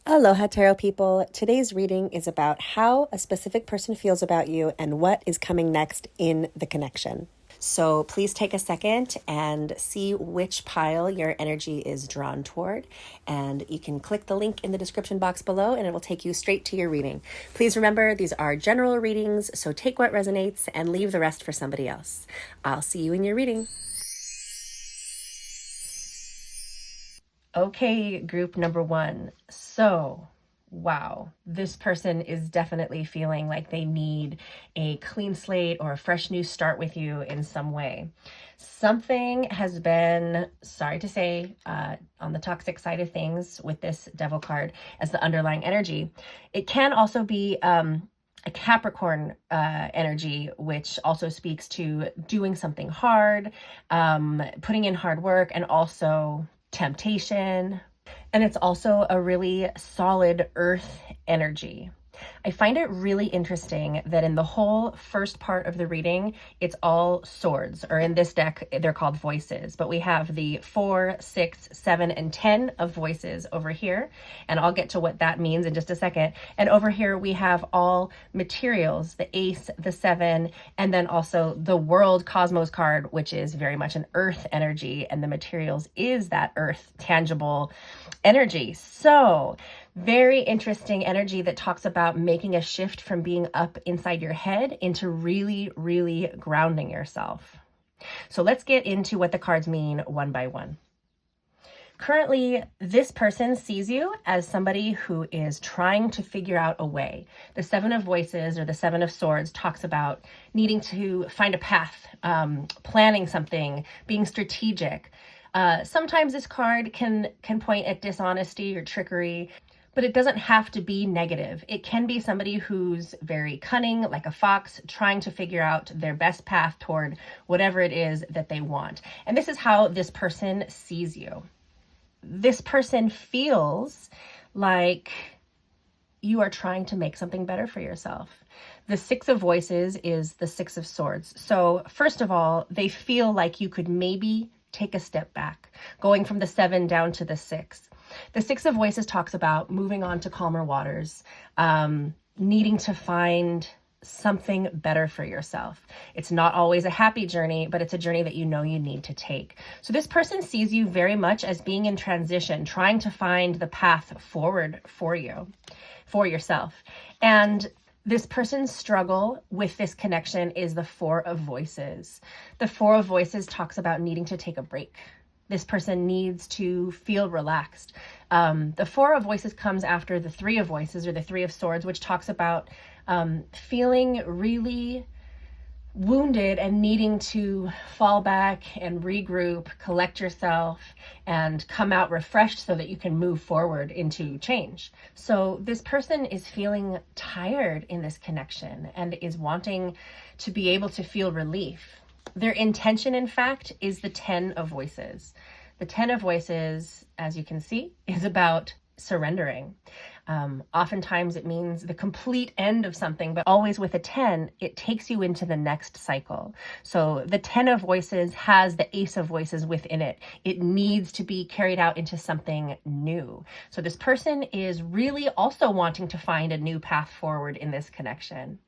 Aloha, Tarot people. Today's reading is about how a specific person feels about you and what is coming next in the connection. So please take a second and see which pile your energy is drawn toward. And you can click the link in the description box below and it will take you straight to your reading. Please remember, these are general readings, so take what resonates and leave the rest for somebody else. I'll see you in your reading. Okay, group number one. So, wow, this person is definitely feeling like they need a clean slate or a fresh new start with you in some way. Something has been, sorry to say, on the toxic side of things with this Devil card as the underlying energy. It can also be a Capricorn energy, which also speaks to doing something hard, putting in hard work, and also temptation. And it's also a really solid earth energy. I find it really interesting that in the whole first part of the reading, it's all swords, or in this deck, they're called voices, but we have the 4, 6, 7, and 10 of voices over here. And I'll get to what that means in just a second. And over here, we have all materials, the ace, the 7, and then also the world cosmos card, which is very much an earth energy. And the materials is that earth tangible energy. So very interesting energy that talks about making a shift from being up inside your head into really, really grounding yourself. So let's get into what the cards mean one by one. Currently, this person sees you as somebody who is trying to figure out a way. The 7 of Voices, or the 7 of Swords, talks about needing to find a path, planning something, being strategic. Sometimes this card can point at dishonesty or trickery, but it doesn't have to be negative. It can be somebody who's very cunning, like a fox, trying to figure out their best path toward whatever it is that they want. And this is how this person sees you. This person feels like you are trying to make something better for yourself. The 6 of Voices is the 6 of Swords. So first of all, they feel like you could maybe take a step back, going from the 7 down to the 6. The 6 of Voices talks about moving on to calmer waters, needing to find something better for yourself. It's not always a happy journey, but it's a journey that you know you need to take. So this person sees you very much as being in transition, trying to find the path forward for you, for yourself. And this person's struggle with this connection is the 4 of Voices. The 4 of Voices talks about needing to take a break. This person needs to feel relaxed. The 4 of Voices comes after the 3 of Voices, or the 3 of Swords, which talks about feeling really wounded and needing to fall back and regroup, collect yourself, and come out refreshed so that you can move forward into change. So this person is feeling tired in this connection and is wanting to be able to feel relief. Their intention, in fact, is the 10 of Voices. The 10 of Voices, as you can see, is about surrendering. Oftentimes it means the complete end of something, but always with a 10, it takes you into the next cycle. So the 10 of Voices has the Ace of Voices within it. It needs to be carried out into something new. So this person is really also wanting to find a new path forward in this connection.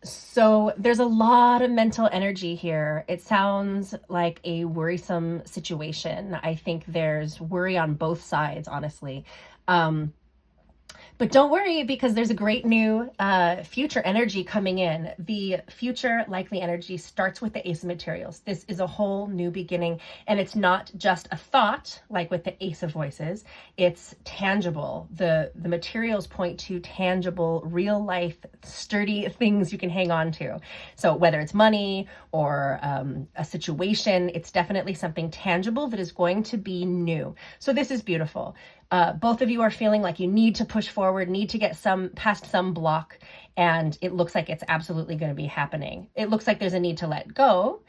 So there's a lot of mental energy here. It sounds like a worrisome situation. I think there's worry on both sides, honestly. But don't worry, because there's a great new future energy coming in. The future likely energy starts with the Ace of Materials. This is a whole new beginning, and it's not just a thought like with the Ace of Voices. It's tangible. The materials point to tangible, real life, sturdy things you can hang on to. So whether it's money or a situation, it's definitely something tangible that is going to be new. So this is beautiful. Both of you are feeling like you need to push forward, need to get past some block, and it looks like it's absolutely going to be happening. It looks like there's a need to let go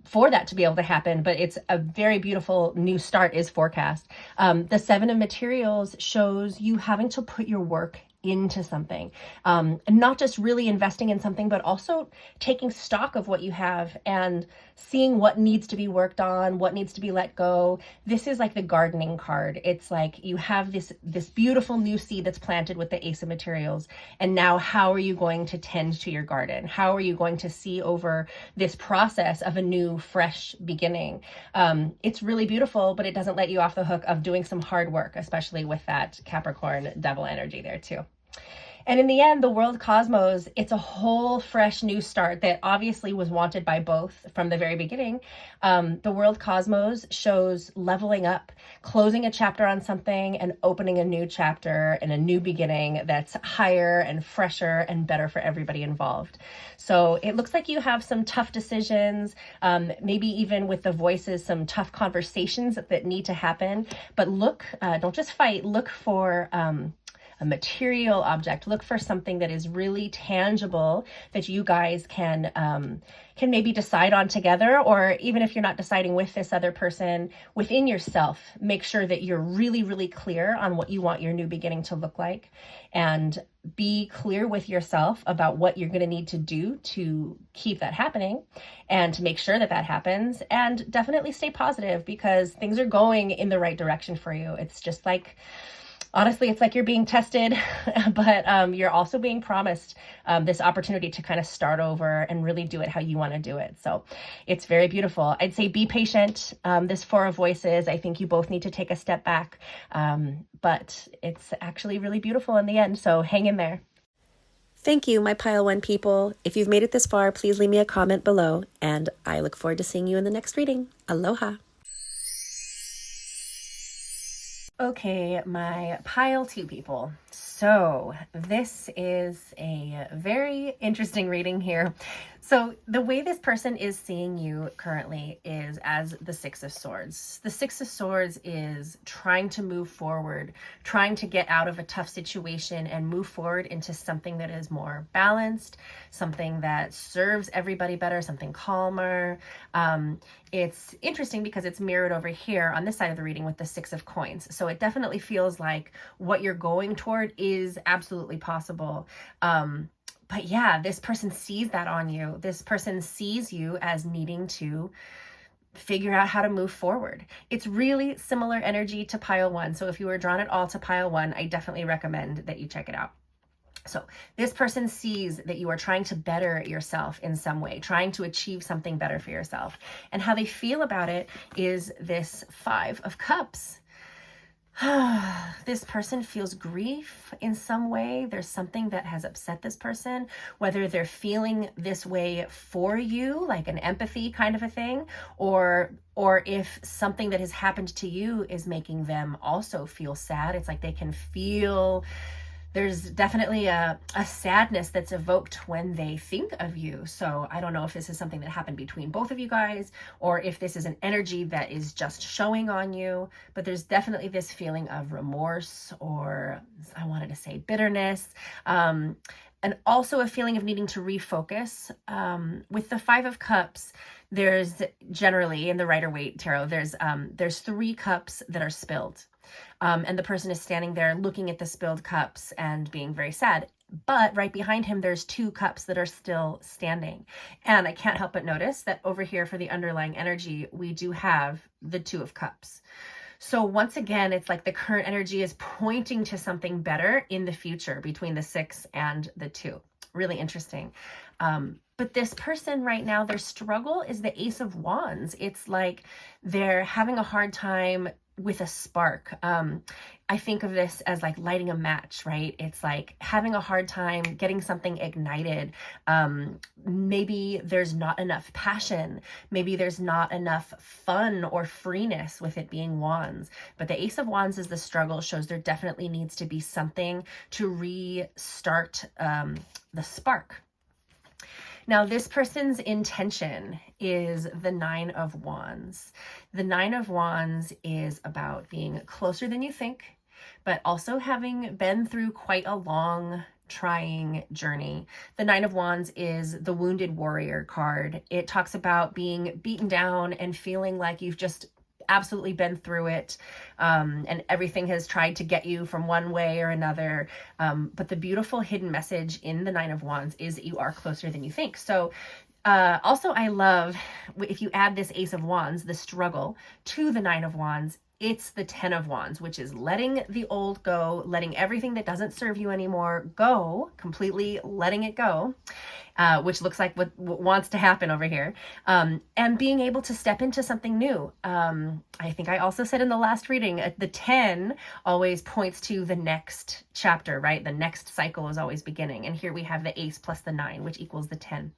for that to be able to happen, but it's a very beautiful new start is forecast. The 7 of Materials shows you having to put your work into something, and not just really investing in something, but also taking stock of what you have and seeing what needs to be worked on, what needs to be let go. This is like the gardening card. It's like you have this beautiful new seed that's planted with the Ace of Materials, and now how are you going to tend to your garden? How are you going to see over this process of a new, fresh beginning? It's really beautiful, but it doesn't let you off the hook of doing some hard work, especially with that Capricorn devil energy there too. And in the end, the world cosmos, it's a whole fresh new start that obviously was wanted by both from the very beginning. The world cosmos shows leveling up, closing a chapter on something and opening a new chapter and a new beginning that's higher and fresher and better for everybody involved. So it looks like you have some tough decisions, maybe even with the voices, some tough conversations that need to happen. But look, don't just fight, look for a material object. Look for something that is really tangible that you guys can maybe decide on together, or even if you're not deciding with this other person, within yourself, make sure that you're really, really clear on what you want your new beginning to look like, and be clear with yourself about what you're going to need to do to keep that happening and to make sure that that happens. And definitely stay positive, because things are going in the right direction for you. It's just like, honestly, it's like you're being tested, but you're also being promised this opportunity to kind of start over and really do it how you want to do it. So it's very beautiful. I'd say be patient. This Four of Voices, I think you both need to take a step back, but it's actually really beautiful in the end. So hang in there. Thank you, my Pile 1 people. If you've made it this far, please leave me a comment below, and I look forward to seeing you in the next reading. Aloha. Okay, my Pile 2 people. So this is a very interesting reading here. So the way this person is seeing you currently is as the Six of Swords. The Six of Swords is trying to move forward, trying to get out of a tough situation and move forward into something that is more balanced, something that serves everybody better, something calmer. It's interesting because it's mirrored over here on this side of the reading with the Six of Coins. So it definitely feels like what you're going toward is absolutely possible. But yeah, this person sees that on you. This person sees you as needing to figure out how to move forward. It's really similar energy to Pile 1. So if you were drawn at all to Pile 1, I definitely recommend that you check it out. So this person sees that you are trying to better yourself in some way, trying to achieve something better for yourself. And how they feel about it is this Five of Cups. This person feels grief in some way. There's something that has upset this person, whether they're feeling this way for you, like an empathy kind of a thing, or if something that has happened to you is making them also feel sad. It's like they can feel, there's definitely a sadness that's evoked when they think of you. So I don't know if this is something that happened between both of you guys, or if this is an energy that is just showing on you, but there's definitely this feeling of remorse, or I wanted to say bitterness, and also a feeling of needing to refocus. With the Five of Cups, there's generally in the Rider-Waite Tarot, there's 3 cups that are spilled. And the person is standing there looking at the spilled cups and being very sad. But right behind him, there's 2 cups that are still standing. And I can't help but notice that over here for the underlying energy, we do have the Two of Cups. So once again, it's like the current energy is pointing to something better in the future between the 6 and the 2. Really interesting. But this person right now, their struggle is the Ace of Wands. It's like they're having a hard time with a spark. I think of this as like lighting a match, right? It's like having a hard time getting something ignited. Maybe there's not enough passion. Maybe there's not enough fun or freeness with it being wands. But the Ace of Wands is the struggle, shows there definitely needs to be something to restart the spark. Now, this person's intention is the Nine of Wands. The Nine of Wands is about being closer than you think, but also having been through quite a long, trying journey. The Nine of Wands is the Wounded Warrior card. It talks about being beaten down and feeling like you've just absolutely been through it, and everything has tried to get you from one way or another, but the beautiful hidden message in the Nine of Wands is that you are closer than you think. So Also, I love if you add this Ace of Wands, the struggle, to the Nine of Wands, it's the 10 of Wands, which is letting the old go, letting everything that doesn't serve you anymore go, completely letting it go, which looks like what wants to happen over here, and being able to step into something new. I think I also said in the last reading, the 10 always points to the next chapter, right? The next cycle is always beginning. And here we have the Ace plus the 9, which equals the 10.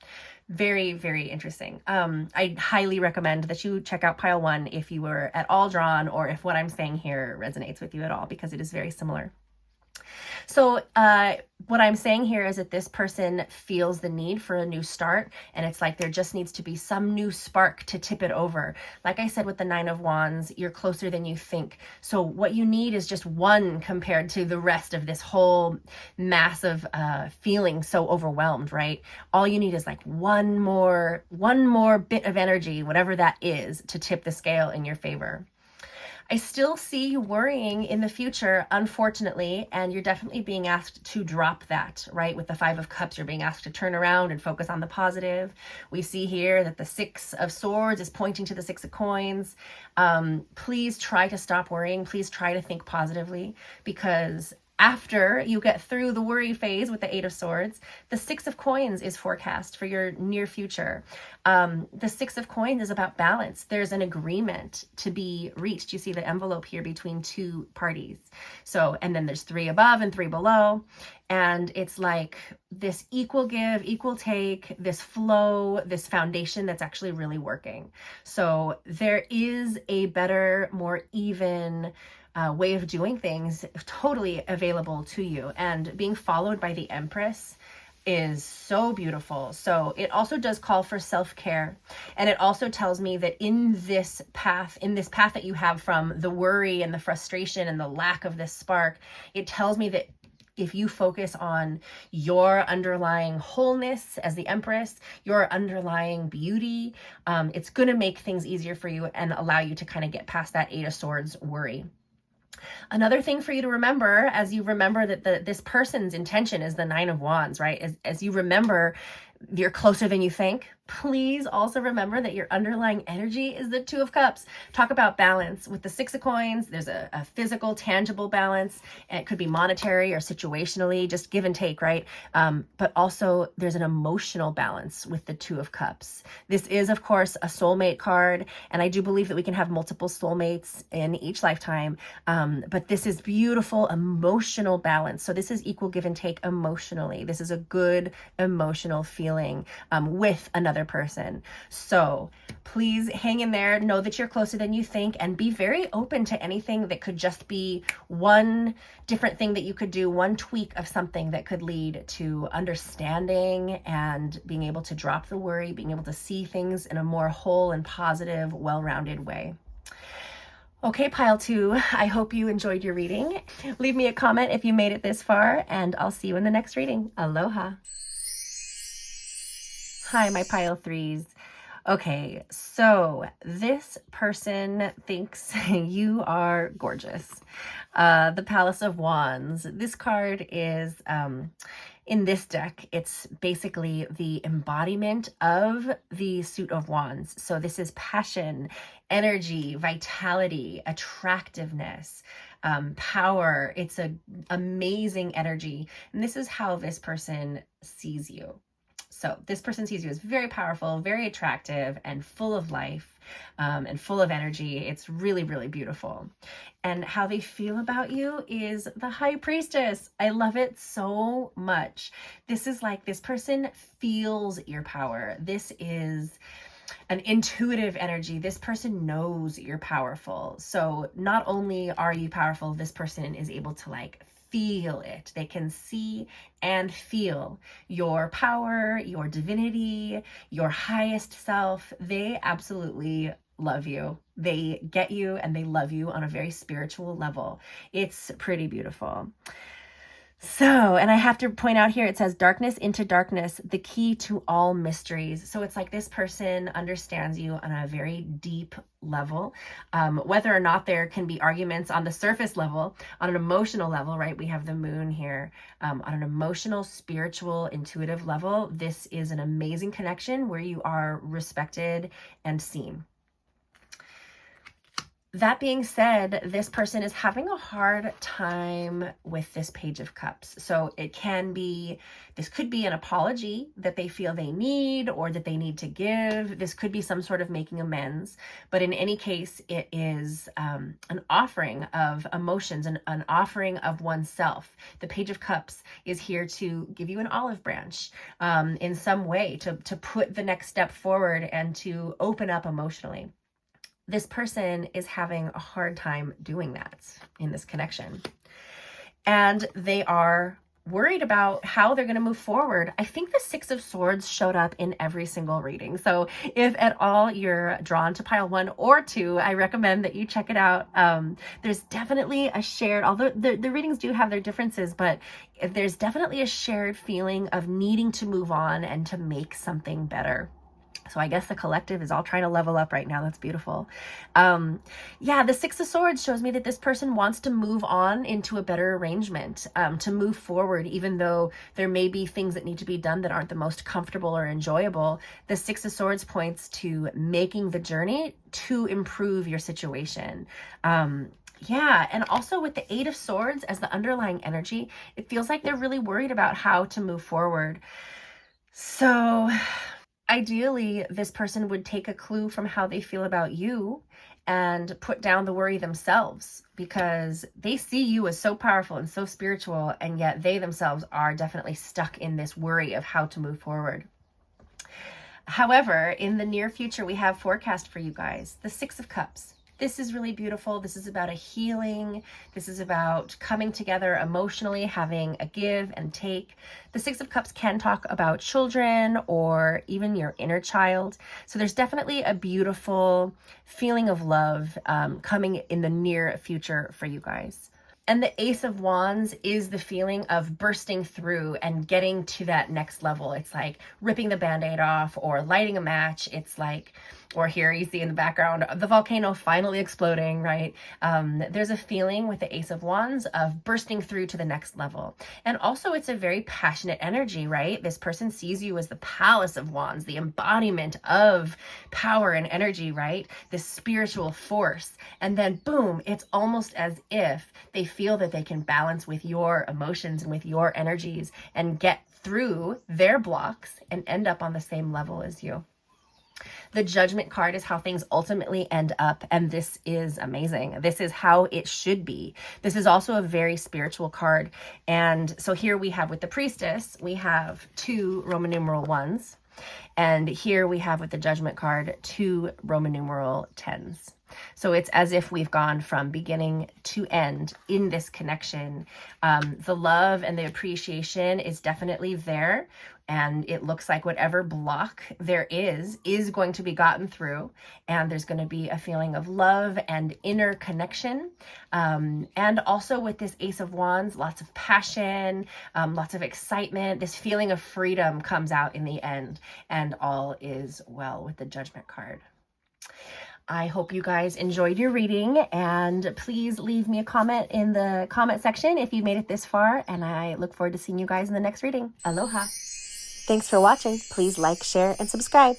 Very, very interesting. I highly recommend that you check out pile 1 if you were at all drawn, or if what I'm saying here resonates with you at all, because it is very similar. So what I'm saying here is that this person feels the need for a new start, and it's like there just needs to be some new spark to tip it over. Like I said with the 9 of Wands, you're closer than you think. So what you need is just one compared to the rest of this whole mass of feeling so overwhelmed, right? All you need is like one more bit of energy, whatever that is, to tip the scale in your favor. I still see you worrying in the future, unfortunately, and you're definitely being asked to drop that, right? With the 5 of Cups, you're being asked to turn around and focus on the positive. We see here that the 6 of Swords is pointing to the 6 of Coins. Please try to stop worrying. Please try to think positively, because after you get through the worry phase with the 8 of Swords, the 6 of Coins is forecast for your near future. The 6 of Coins is about balance. There's an agreement to be reached. You see the envelope here between two parties. So, and then there's 3 above and 3 below. And it's like this equal give, equal take, this flow, this foundation that's actually really working. So there is a better, more even way of doing things totally available to you, and being followed by the Empress is so beautiful. So it also does call for self-care, and it also tells me that in this path that you have from the worry and the frustration and the lack of this spark, it tells me that if you focus on your underlying wholeness as the Empress, your underlying beauty, it's going to make things easier for you and allow you to kind of get past that 8 of Swords worry. Another thing for you to remember, as you remember that this person's intention is the 9 of Wands, right? As you remember you're closer than you think, please also remember that your underlying energy is the 2 of Cups. Talk about balance. With the 6 of Coins, there's a physical, tangible balance, and it could be monetary or situationally, just give and take, right? But also there's an emotional balance with the 2 of Cups. This is, of course, a soulmate card, and I do believe that we can have multiple soulmates in each lifetime, but this is beautiful emotional balance. So this is equal give and take emotionally. This is a good emotional feeling with another person. So please hang in there, know that you're closer than you think, and be very open to anything that could just be one different thing that you could do, one tweak of something that could lead to understanding and being able to drop the worry, being able to see things in a more whole and positive, well-rounded way. Okay, pile 2, I hope you enjoyed your reading. Leave me a comment if you made it this far, and I'll see you in the next reading. Aloha. Hi, my pile 3s. Okay, so this person thinks you are gorgeous. The Palace of Wands. This card is, in this deck, it's basically the embodiment of the Suit of Wands. So this is passion, energy, vitality, attractiveness, power. It's an amazing energy. And this is how this person sees you. So this person sees you as very powerful, very attractive, and full of life, and full of energy. It's really, really beautiful. And how they feel about you is the High Priestess. I love it so much. This is like, this person feels your power. This is an intuitive energy. This person knows you're powerful. So not only are you powerful, this person is able to like feel it. They can see and feel your power, your divinity, your highest self. They absolutely love you. They get you and they love you on a very spiritual level. It's pretty beautiful. So, and I have to point out here, it says darkness into darkness, the key to all mysteries. So it's like this person understands you on a very deep level. Whether or not there can be arguments on the surface level, on an emotional level, right? We have the moon here. On an emotional, spiritual, intuitive level, this is an amazing connection where you are respected and seen. That being said, this person is having a hard time with this Page of Cups. So it can be, this could be an apology that they feel they need or that they need to give. This could be some sort of making amends. But in any case, it is an offering of emotions, an offering of oneself. The Page of Cups is here to give you an olive branch in some way, to put the next step forward and to open up emotionally. This person is having a hard time doing that in this connection. And they are worried about how they're going to move forward. I think the Six of Swords showed up in every single reading. So if at all you're drawn to pile 1 or 2, I recommend that you check it out. There's definitely a shared, although the readings do have their differences, but there's definitely a shared feeling of needing to move on and to make something better. So I guess the collective is all trying to level up right now. That's beautiful. Yeah, the Six of Swords shows me that this person wants to move on into a better arrangement, to move forward, even though there may be things that need to be done that aren't the most comfortable or enjoyable. The Six of Swords points to making the journey to improve your situation. Yeah, and also with the Eight of Swords as the underlying energy, it feels like they're really worried about how to move forward. So ideally, this person would take a clue from how they feel about you and put down the worry themselves, because they see you as so powerful and so spiritual, and yet they themselves are definitely stuck in this worry of how to move forward. However, in the near future, we have forecast for you guys, the Six of Cups. This is really beautiful. This is about a healing. This is about coming together emotionally, having a give and take. The Six of Cups can talk about children or even your inner child. So there's definitely a beautiful feeling of love coming in the near future for you guys. And the Ace of Wands is the feeling of bursting through and getting to that next level. It's like ripping the Band-Aid off or lighting a match. It's like, or here you see in the background, the volcano finally exploding, right? There's a feeling with the Ace of Wands of bursting through to the next level. And also it's a very passionate energy, right? This person sees you as the Palace of Wands, the embodiment of power and energy, right? This spiritual force. And then boom, it's almost as if they feel that they can balance with your emotions and with your energies and get through their blocks and end up on the same level as you. The Judgment card is how things ultimately end up, and this is amazing. This is how it should be. This is also a very spiritual card. And so here we have with the Priestess, we have 2 Roman numeral 1s. And here we have with the Judgment card 2 Roman numeral 10s. So it's as if we've gone from beginning to end in this connection. The love and the appreciation is definitely there. And it looks like whatever block there is going to be gotten through. And there's going to be a feeling of love and inner connection. And also with this Ace of Wands, lots of passion, lots of excitement. This feeling of freedom comes out in the end. And all is well with the Judgment card. I hope you guys enjoyed your reading, and please leave me a comment in the comment section if you made it this far, and I look forward to seeing you guys in the next reading. Aloha. Thanks for watching. Please like, share, and subscribe.